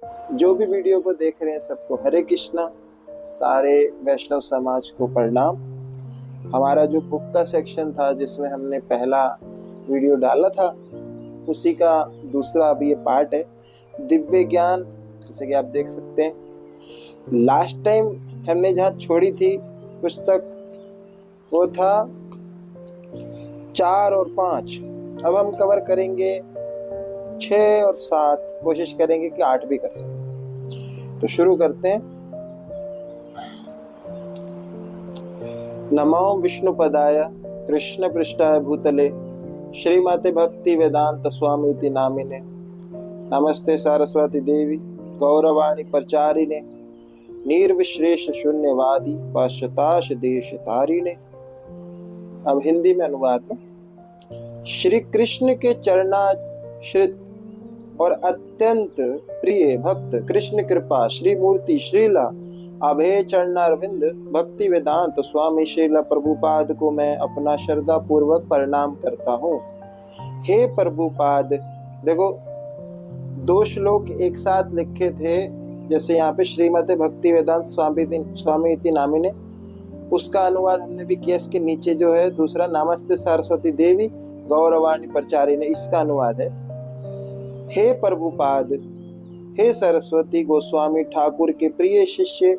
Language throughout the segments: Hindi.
जो भी वीडियो को देख रहे हैं सबको हरे कृष्णा। सारे वैष्णव समाज को प्रणाम। हमारा जो बुक का सेक्शन था जिसमें हमने पहला वीडियो डाला था, उसी का दूसरा अभी ये पार्ट है, दिव्य ज्ञान। जैसे कि आप देख सकते हैं, लास्ट टाइम हमने जहाँ छोड़ी थी पुस्तक वो था 4 और 5। अब हम कवर करेंगे 6 और 7, कोशिश करेंगे कि 8 भी कर सकें। तो शुरू करते हैं। नमो विष्णुपदाय कृष्ण पृष्ठाय भूतले श्रीमते भक्ति वेदांत स्वामीति नामिने नमस्ते सरस्वती देवी गौरवाणी प्रचारिणे निर्विशेष शून्यवादी पाश्चाताश देश तारिणे। अब हिंदी में अनुवाद। श्री कृष्ण के चरणाश्रित और अत्यंत प्रिय भक्त कृष्ण कृपा श्री मूर्ति श्रीला अभय चरणारविंद भक्ति वेदांत स्वामी श्रीला प्रभुपाद को मैं अपना श्रद्धा पूर्वक प्रणाम करता हूँ। हे प्रभुपाद, देखो 2 श्लोक एक साथ लिखे थे। जैसे यहाँ पे श्रीमते भक्ति वेदांत स्वामी इति नामिने, उसका अनुवाद हमने भी किया। इसके नीचे जो है दूसरा, नमस्ते सरस्वती देवी गौरवाणी प्रचारिणे, इसका अनुवाद है। हे प्रभुपाद, हे सरस्वती गोस्वामी ठाकुर के प्रिय शिष्य,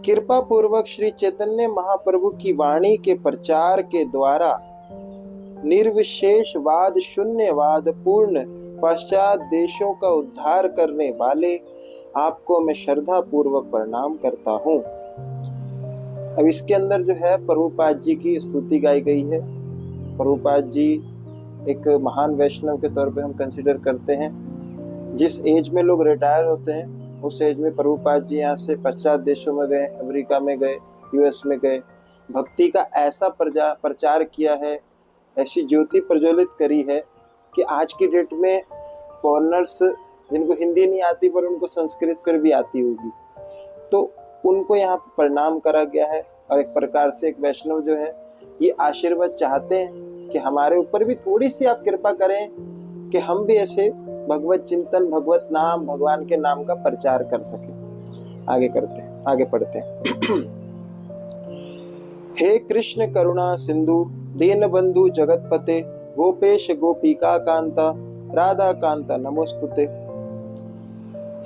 कृपा पूर्वक श्री चैतन्य महाप्रभु की वाणी के प्रचार के द्वारा निर्विशेष वाद शून्यवाद पूर्ण पश्चात देशों का उद्धार करने वाले आपको मैं श्रद्धा पूर्वक प्रणाम करता हूँ। अब इसके अंदर जो है प्रभुपाद जी की स्तुति गाई गई है। प्रभुपाद जी एक महान वैष्णव के तौर पे हम कंसिडर करते हैं। जिस एज में लोग रिटायर होते हैं उस एज में प्रभुपाद जी यहाँ से पश्चात देशों में गए, अमेरिका में गए, यूएस में गए, भक्ति का ऐसा प्रचार किया है, ऐसी ज्योति प्रज्वलित करी है कि आज की डेट में फॉरेनर्स जिनको हिंदी नहीं आती पर उनको संस्कृत फिर भी आती होगी, तो उनको यहाँ प्रणाम करा गया है। और एक प्रकार से एक वैष्णव जो है ये आशीर्वाद चाहते हैं कि हमारे ऊपर भी थोड़ी सी आप कृपा करें कि हम भी ऐसे भगवत चिंतन, भगवत नाम, भगवान के नाम का प्रचार कर सके। आगे पढ़ते हैं। हे कृष्ण करुणा सिंधु दीन बंधु जगतपते गोपेश गोपिका कांता राधा कांता नमोस्तुते।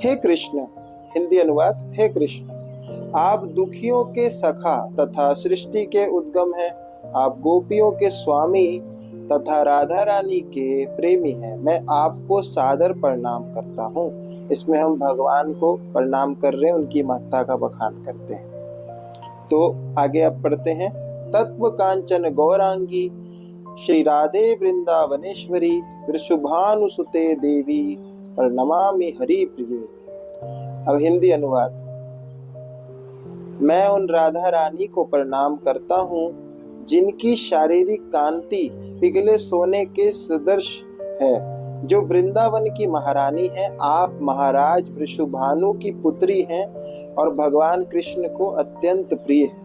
हे कृष्ण, हिंदी अनुवाद। हे कृष्ण, आप दुखियों के सखा तथा सृष्टि के उद्गम हैं। आप गोपियों के स्वामी तथा राधा रानी के प्रेमी हैं। मैं आपको सादर प्रणाम करता हूँ। इसमें हम भगवान को प्रणाम कर रहे हैं, उनकी महत्ता का बखान करते हैं। तो आगे आप पढ़ते हैं। तत्व कांचन गौरांगी श्री राधे वृंदावनेश्वरी वृषभानुसुते देवी प्रणमामि हरि प्रिय। अब हिंदी अनुवाद। मैं उन राधा रानी को प्रणाम करता हूँ जिनकी शारीरिक कांति पिघले सोने के सदृश है, जो वृंदावन की महारानी है। आप महाराज वृषभानु की पुत्री हैं और भगवान कृष्ण को अत्यंत प्रिय है।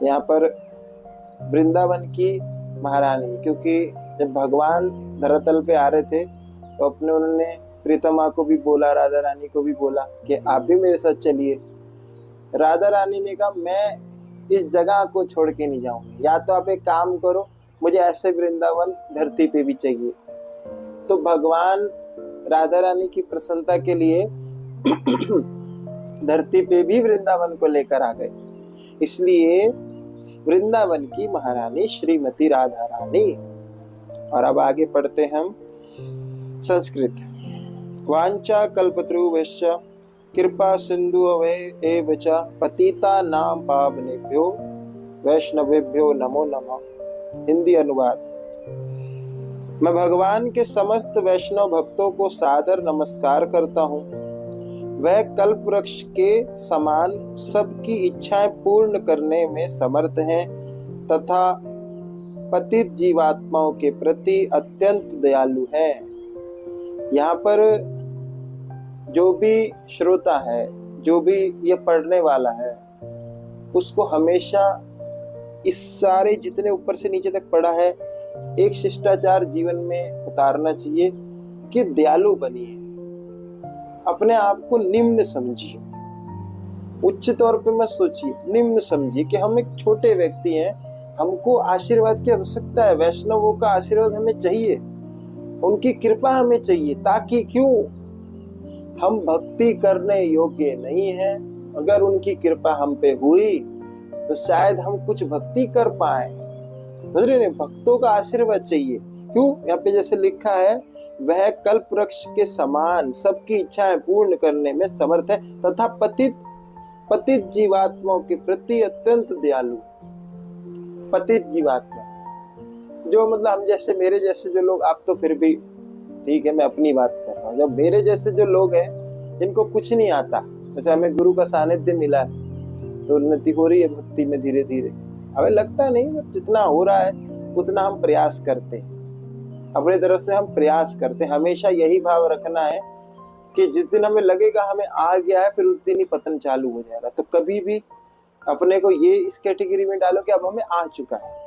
यहाँ पर वृंदावन की महारानी, क्योंकि जब भगवान धरातल पे आ रहे थे तो उन्होंने प्रीतमा को भी बोला, राधा रानी को भी बोला कि आप भी मेरे साथ चलिए। राधा रानी ने कहा मैं इस जगह को छोड़ के नहीं जाऊंगी, या तो आप एक काम करो, मुझे ऐसे वृंदावन धरती पे भी चाहिए। तो भगवान राधा रानी की प्रसन्नता के लिए धरती पे भी वृंदावन को लेकर आ गए। इसलिए वृंदावन की महारानी श्रीमती राधा रानी। और अब आगे पढ़ते हम संस्कृत। वांछा कल्पतरुभ्यश्च कृपा सिंधु एव च पतिता नाम पावनेभ्यो वैष्णवेभ्यो नमो नमः। हिंदी अनुवाद। मैं भगवान के समस्त वैष्णव भक्तों को सादर नमस्कार करता हूँ। वह कल्प वृक्ष के समान सबकी इच्छाएं पूर्ण करने में समर्थ हैं तथा पतित जीवात्माओं के प्रति अत्यंत दयालु हैं। यहाँ पर जो भी श्रोता है, जो भी ये पढ़ने वाला है, उसको हमेशा इस सारे जितने ऊपर से नीचे तक पढ़ा है एक शिष्टाचार जीवन में उतारना चाहिए कि दयालु बनिए। अपने आप को निम्न समझिए, उच्च तौर पे मत सोचिए, निम्न समझिए कि हम एक छोटे व्यक्ति हैं, हमको आशीर्वाद की आवश्यकता है, वैष्णवों का आशीर्वाद हमें चाहिए, उनकी कृपा हमें चाहिए, ताकि क्यों, हम भक्ति करने योग्य नहीं हैं, अगर उनकी कृपा हम पे हुई तो शायद हम कुछ भक्ति कर पाए। समझ रहे, भक्तों का आशीर्वाद चाहिए। क्यों, यहाँ पे जैसे लिखा है, वह कल्प वृक्ष के समान सबकी इच्छाएं पूर्ण करने में समर्थ है तथा पतित जीवात्माओं के प्रति अत्यंत दयालु। पतित जीवात्मा जो मतलब हम जैसे, मेरे जैसे जो लोग, आप तो फिर भी ठीक है, मैं अपनी बात कर रहा हूँ, जब मेरे जैसे जो लोग हैं जिनको कुछ नहीं आता, जैसे हमें गुरु का सानिध्य मिला है तो उन्नति हो रही है भक्ति में धीरे धीरे, हमें लगता नहीं, जितना हो रहा है उतना हम प्रयास करते हैं, अपनी तरफ से हम प्रयास करते हैं। हमेशा यही भाव रखना है कि जिस दिन हमें लगेगा हमें आ गया है, फिर उस दिन ही पतन चालू हो जाएगा। तो कभी भी अपने को ये इस कैटेगरी में डालो कि अब हमें आ चुका है।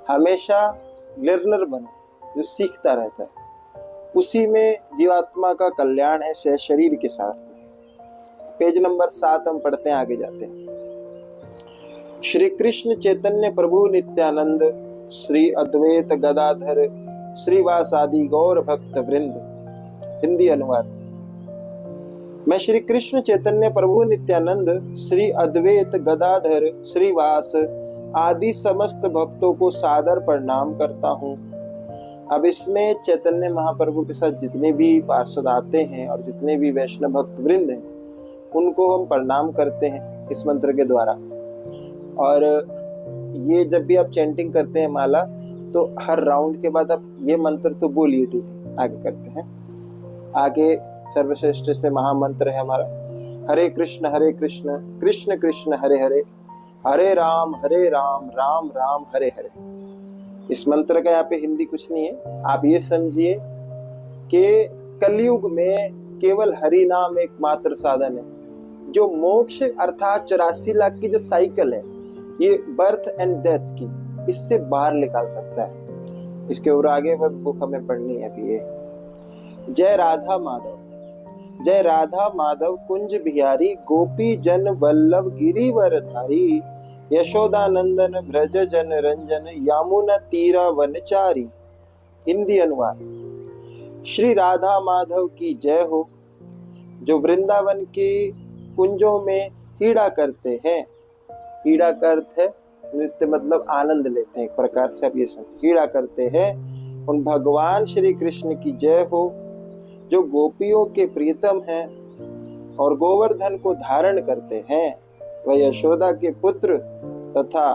हमेशा लर्नर बनो, जो सीखता रहता है, उसी में जीवात्मा का कल्याण है, शरीर के साथ। पेज नंबर 7 हम पढ़ते हैं, आगे जाते हैं। श्री कृष्ण चैतन्य प्रभु नित्यानंद, श्री अद्वैत गदाधर श्रीवासादि गौर भक्त वृंद। हिंदी अनुवाद। मैं श्री कृष्ण चैतन्य प्रभु नित्यानंद, श्री अद्वैत गदाधर श्रीवास आदि समस्त भक्तों को सादर प्रणाम करता हूँ। अब इसमें चैतन्य महाप्रभु के साथ जितने भी पार्षद आते हैं और जितने भी वैष्णव भक्त वृंद हैं, उनको हम प्रणाम करते हैं इस मंत्र के द्वारा। और ये जब भी आप चैंटिंग करते हैं माला, तो हर राउंड के बाद आप ये मंत्र तो बोलिए डेली। आगे करते हैं, आगे सर्वश्रेष्ठ से महामंत्र है हमारा, हरे कृष्ण कृष्ण कृष्ण हरे हरे, हरे राम राम राम हरे हरे। इस मंत्र का यहाँ पे हिंदी कुछ नहीं है, आप ये समझिए कि कलयुग में केवल हरि नाम एकमात्र साधन है जो मोक्ष अर्थात 84 लाख की जो साइकिल है, ये बर्थ एंड डेथ की, इससे बाहर निकाल सकता है। इसके और आगे बुक हमें पढ़नी है अभी। ये जय राधा माधव कुंज बिहारी, गोपी जन वल्लभ गिरिवरधारी, यशोदानंदन ब्रज जन रंजन, यामुना तीरा वनचारी। हिंदी अनुवाद। श्री राधा माधव की जय हो, जो वृंदावन के कुंजों में क्रीड़ा करते हैं। क्रीड़ा का अर्थ है नृत्य, मतलब आनंद लेते हैं, एक प्रकार से आप ये समझ, क्रीड़ा करते हैं। उन भगवान श्री कृष्ण की जय हो, जो गोपियों के प्रियतम हैं और गोवर्धन को धारण करते हैं। वह यशोदा के पुत्र तथा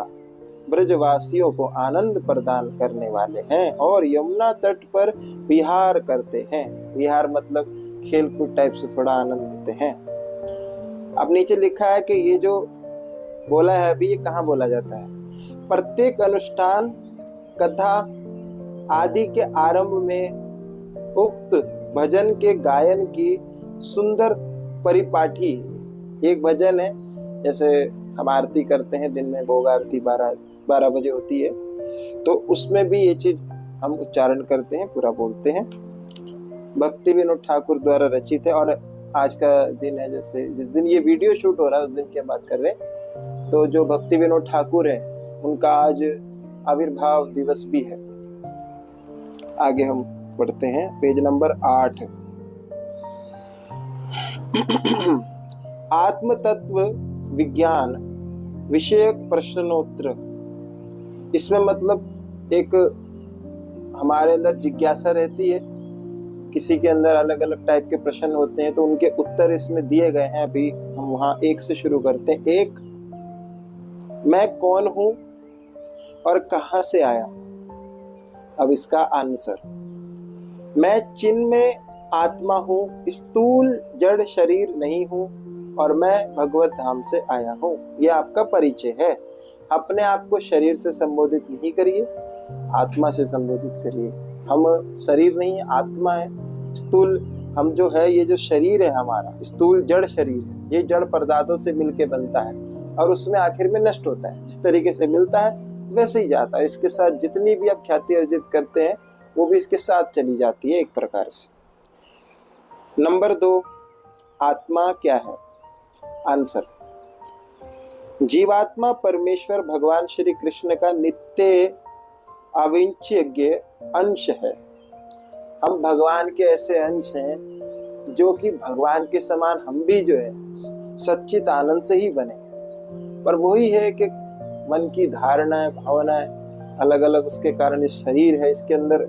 ब्रजवासियों को आनंद प्रदान करने वाले हैं और यमुना तट पर विहार करते हैं। विहार मतलब खेलकूद टाइप से थोड़ा आनंद लेते हैं। अब नीचे लिखा है कि ये जो बोला है अभी, ये कहाँ बोला जाता है? प्रत्येक अनुष्ठान, कथा आदि के आरंभ में उक्त भजन के गायन की सुंदर परिपाठी। एक भजन है, जैसे हम आरती करते हैं दिन में, भोग आरती 12 बजे होती है, तो उसमें भी ये चीज हम उच्चारण करते हैं, पूरा बोलते हैं। भक्ति विनोद ठाकुर द्वारा रचित है। और आज का दिन है, जैसे जिस दिन ये वीडियो शूट हो रहा है उस दिन की बात कर रहे हैं, तो जो भक्ति विनोद ठाकुर है उनका आज आविर्भाव दिवस भी है। आगे हम पढ़ते हैं, पेज नंबर 8। आत्म तत्व विज्ञान विषयक प्रश्नोत्तर। इसमें मतलब एक हमारे अंदर जिज्ञासा रहती है, किसी के अंदर अलग अलग टाइप के प्रश्न होते हैं, तो उनके उत्तर इसमें दिए गए हैं। अभी हम वहां 1 से शुरू करते हैं। 1, मैं कौन हूं और कहां से आया? अब इसका आंसर, मैं चिन्ह में आत्मा हूं, स्थूल जड़ शरीर नहीं हूं और मैं भगवत धाम से आया हूं। ये आपका परिचय है। अपने आप को शरीर से संबोधित नहीं करिए, आत्मा से संबोधित करिए। हम शरीर नहीं है, आत्मा है। स्थूल हम जो है, ये जो शरीर है हमारा, स्थूल जड़ शरीर है, ये जड़ पदार्थों से मिलके बनता है और उसमें आखिर में नष्ट होता है। जिस तरीके से मिलता है वैसे ही जाता है। इसके साथ जितनी भी आप ख्याति अर्जित करते हैं वो भी इसके साथ चली जाती है एक प्रकार से। नंबर 2, आत्मा क्या है? आंसर, जीवात्मा परमेश्वर भगवान श्री कृष्ण का नित्य अविच्छेद्य अंश है। हम भगवान के ऐसे अंश हैं जो कि भगवान के समान हम भी जो है सच्चित आनंद से ही बने, पर वही है कि मन की धारणाएं भावनाएं अलग अलग, उसके कारण इस शरीर है, इसके अंदर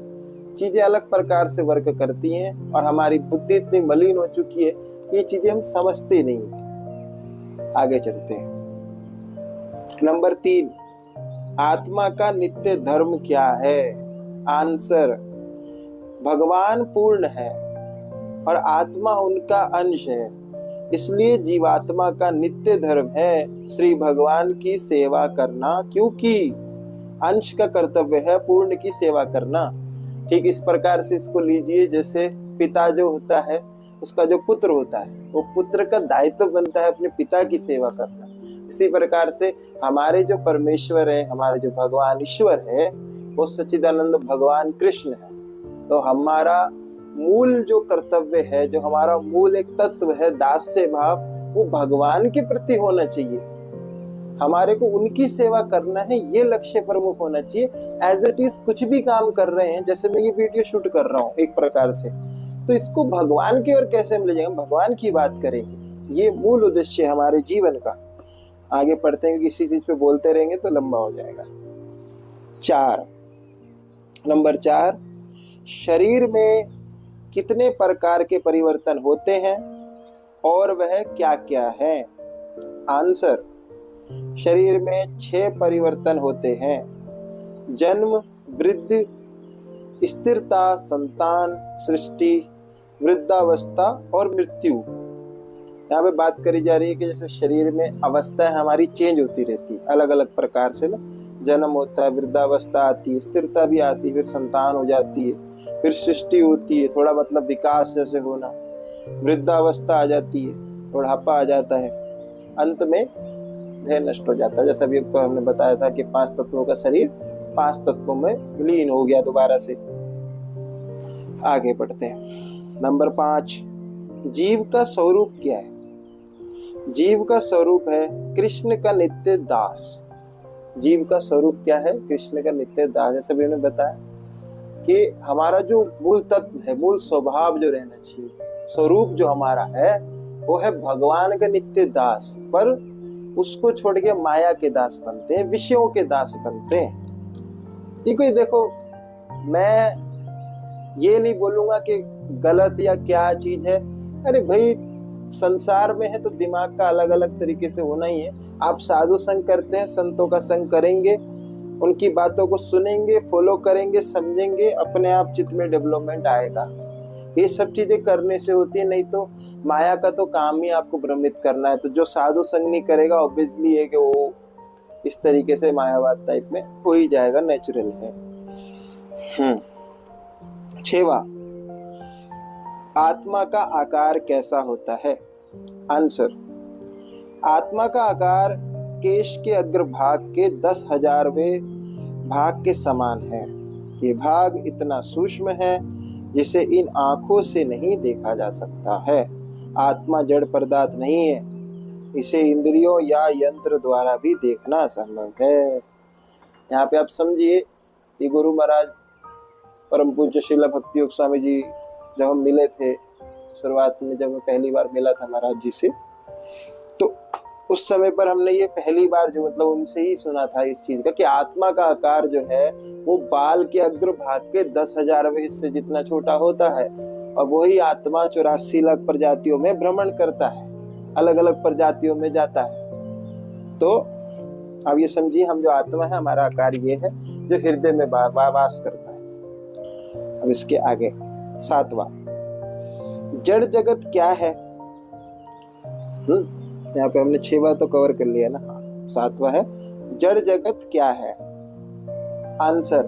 चीजें अलग प्रकार से वर्क करती हैं और हमारी बुद्धि इतनी मलिन हो चुकी है कि ये चीजें हम समझते नहीं हैं। आगे चलते हैं। नंबर 3, आत्मा का नित्य धर्म क्या है? आंसर, भगवान पूर्ण है और आत्मा उनका अंश है, इसलिए जीवात्मा का नित्य धर्म है श्री भगवान की सेवा करना, क्योंकि अंश का कर्तव्य है पूर्ण की सेवा करना। ठीक इस प्रकार से इसको लीजिए, जैसे पिता जो होता है उसका जो पुत्र होता है वो पुत्र का दायित्व बनता है अपने पिता की सेवा करना। इसी प्रकार से हमारे जो परमेश्वर है, हमारे जो भगवान ईश्वर है, वो सच्चिदानंद भगवान कृष्ण है। तो हमारा मूल जो कर्तव्य है, जो हमारा मूल एक तत्व है दास्य भाव, वो भगवान के प्रति होना चाहिए। हमारे को उनकी सेवा करना है, ये लक्ष्य प्रमुख होना चाहिए। एज इट इज कुछ भी काम कर रहे हैं, जैसे मैं ये वीडियो शूट कर रहा हूँ एक प्रकार से, तो इसको भगवान की ओर कैसे हम ले जाएंगे, भगवान की बात करेंगे। ये मूल उद्देश्य है हमारे जीवन का। आगे पढ़ते हैं, किसी चीज पे बोलते रहेंगे तो लंबा हो जाएगा। 4, नंबर 4, शरीर में कितने प्रकार के परिवर्तन होते हैं और वह क्या क्या है? आंसर, शरीर में 6 परिवर्तन होते हैं: जन्म, वृद्धि, स्थिरता, संतान, सृष्टि, वृद्धावस्था और मृत्यु। यहाँ पे बात करी जा रही है कि जैसे शरीर में अवस्थाएं हमारी चेंज होती रहती है अलग अलग प्रकार से ना। जन्म होता है, वृद्धावस्था आती है, स्थिरता भी आती है, फिर संतान हो जाती है, फिर सृष्टि होती है, थोड़ा मतलब विकास जैसे होना, वृद्धावस्था आ जाती है, बुढ़ापा आ जाता है, अंत में देह नष्ट हो जाता है। जैसा अभी हमने बताया था कि 5 तत्वों का शरीर 5 तत्वों में विलीन हो गया दोबारा से। आगे बढ़ते हैं। नंबर 5, जीव का स्वरूप क्या है? जीव का स्वरूप है कृष्ण का नित्य दास। जीव का स्वरूप क्या है? कृष्ण का नित्य दास। जैसे भी उन्होंने बताया कि हमारा जो मूल तत्व है, मूल स्वभाव जो रहना चाहिए, स्वरूप जो हमारा है, वो है भगवान का नित्य दास, पर उसको छोड़ के माया के दास बनते हैं, विषयों के दास बनते हैं। ये कोई देखो, मैं ये नहीं बोलूंगा कि गलत या क्या चीज है। अरे भाई, संसार में है तो दिमाग का अलग अलग तरीके से होना ही है। आप साधु संग करते हैं, संतों का संग करेंगे, उनकी बातों को सुनेंगे, फॉलो करेंगे, समझेंगे, अपने आप चित्त में डेवलपमेंट आएगा। ये सब चीजें करने से होती है, नहीं तो माया का तो काम ही आपको भ्रमित करना है। तो जो साधु संग नहीं करेगा, ऑब्वियसली है कि वो इस तरीके से मायावाद टाइप में हो ही जाएगा, नेचुरल है। 6वां, आत्मा का आकार कैसा होता है? आंसर, आत्मा का आकार केश के अग्रभाग के 10,000वें भाग के समान है। ये भाग इतना सूक्ष्म है जिसे इन आंखों से नहीं देखा जा सकता है। आत्मा जड़ पदार्थ नहीं है, इसे इंद्रियों या यंत्र द्वारा भी देखना असंभव है। यहाँ पे आप समझिए, ये गुरु महाराज परम पूज्य श्रील भक्ति योग स्वामी जी जब हम मिले थे शुरुआत में, जब मैं पहली बार मिला था महाराज जी से, तो उस समय पर हमने ये पहली बार जो मतलब उनसे ही सुना था इस चीज का कि आत्मा का आकार जो है वो बाल के अग्रभाग के 10,000वें हिस्से जितना छोटा होता है, और वही आत्मा 84 लाख प्रजातियों में भ्रमण करता है, अलग अलग प्रजातियों में जाता है। तो अब ये समझिए, हम जो आत्मा है, हमारा आकार ये है जो हृदय में वास करता है। अब इसके आगे 7वां, जड़ जगत क्या है? यहाँ पे हमने 6वां तो कवर कर लिया ना। 7वां है, जड़ जगत क्या है? आंसर,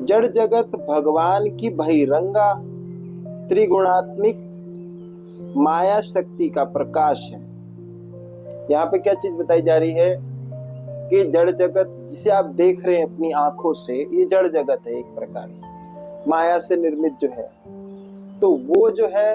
जड़ जगत भगवान की बहिरंगा त्रिगुणात्मिक माया शक्ति का प्रकाश है। यहाँ पे क्या चीज बताई जा रही है कि जड़ जगत जिसे आप देख रहे हैं अपनी आंखों से, ये जड़ जगत है, एक प्रकार से माया से निर्मित जो है। तो वो जो है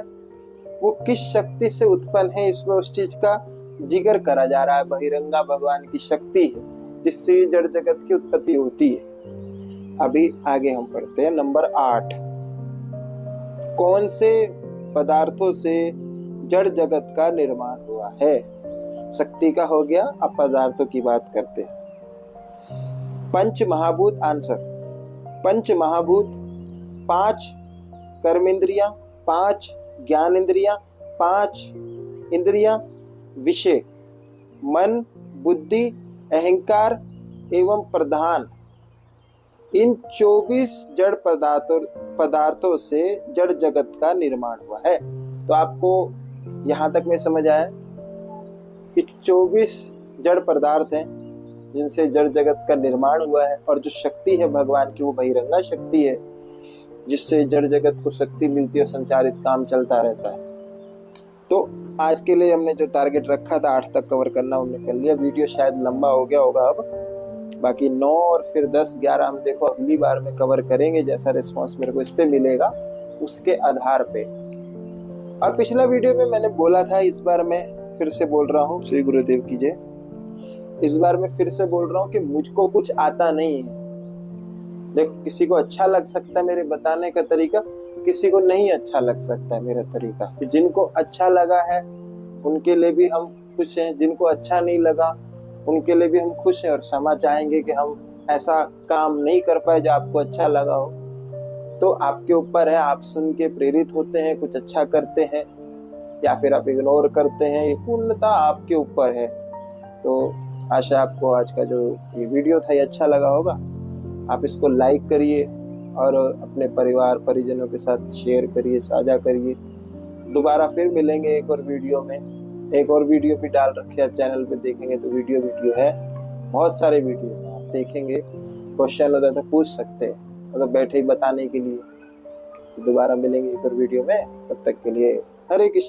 वो किस शक्ति से उत्पन्न है, इसमें उस चीज का जिक्र करा जा रहा है। बहिरंगा भगवान की शक्ति है जिससे जड़ जगत की उत्पत्ति होती है। अभी आगे हम पढ़ते हैं नंबर 8। कौन से पदार्थों से जड़ जगत का निर्माण हुआ है? शक्ति का हो गया, अब पदार्थों की बात करते हैं। पंच महाभूत आंसर। पंच महाभूत 5 कर्म इंद्रियां, 5 ज्ञान इंद्रियां, 5 इंद्रियां, विषय, मन, बुद्धि, अहंकार एवं प्रधान। इन 24 जड़ पदार्थों से जड़ जगत का निर्माण हुआ है। तो आपको यहां तक में समझ आया कि 24 जड़ पदार्थ हैं जिनसे जड़ जगत का निर्माण हुआ है, और जो शक्ति है भगवान की वो बहिरंगा शक्ति है जिससे जड़ जगत को शक्ति मिलती है, संचारित काम चलता रहता है। तो आज के लिए हमने जो टारगेट रखा था 8 तक कवर करना, हमने कर लिया। वीडियो शायद लंबा हो गया होगा, अब बाकी 9 और फिर 10 11 हम देखो अगली बार में कवर करेंगे, जैसा रिस्पॉन्स मेरे को इस पे मिलेगा उसके आधार पे। और पिछला वीडियो में मैंने बोला था, इस बार मैं फिर से बोल रहा हूँ, श्री गुरुदेव की जय। इस बार मैं फिर से बोल रहा हूँ कि मुझको कुछ आता नहीं है। देखो, किसी को अच्छा लग सकता है मेरे बताने का तरीका, किसी को नहीं अच्छा लग सकता है मेरा तरीका। तो जिनको अच्छा लगा है उनके लिए भी हम खुश हैं, जिनको अच्छा नहीं लगा उनके लिए भी हम खुश हैं, और क्षमा चाहेंगे कि हम ऐसा काम नहीं कर पाए जो आपको अच्छा लगा हो। तो आपके ऊपर है, आप सुन के प्रेरित होते हैं, कुछ अच्छा करते हैं, या फिर आप इग्नोर करते हैं, ये पूर्णतः आपके ऊपर है। तो आशा आपको आज का जो ये वीडियो था ये अच्छा लगा होगा। आप इसको लाइक करिए और अपने परिवार परिजनों के साथ शेयर करिए, साझा करिए। दोबारा फिर मिलेंगे एक और वीडियो में। एक और वीडियो भी डाल रखे आप चैनल पे, देखेंगे तो वीडियो है, बहुत सारे वीडियोस हैं, आप देखेंगे। क्वेश्चन होता है तो पूछ सकते हैं, मतलब बैठे ही बताने के लिए। दोबारा मिलेंगे एक और वीडियो में, तब तक के लिए हरे कृष्ण।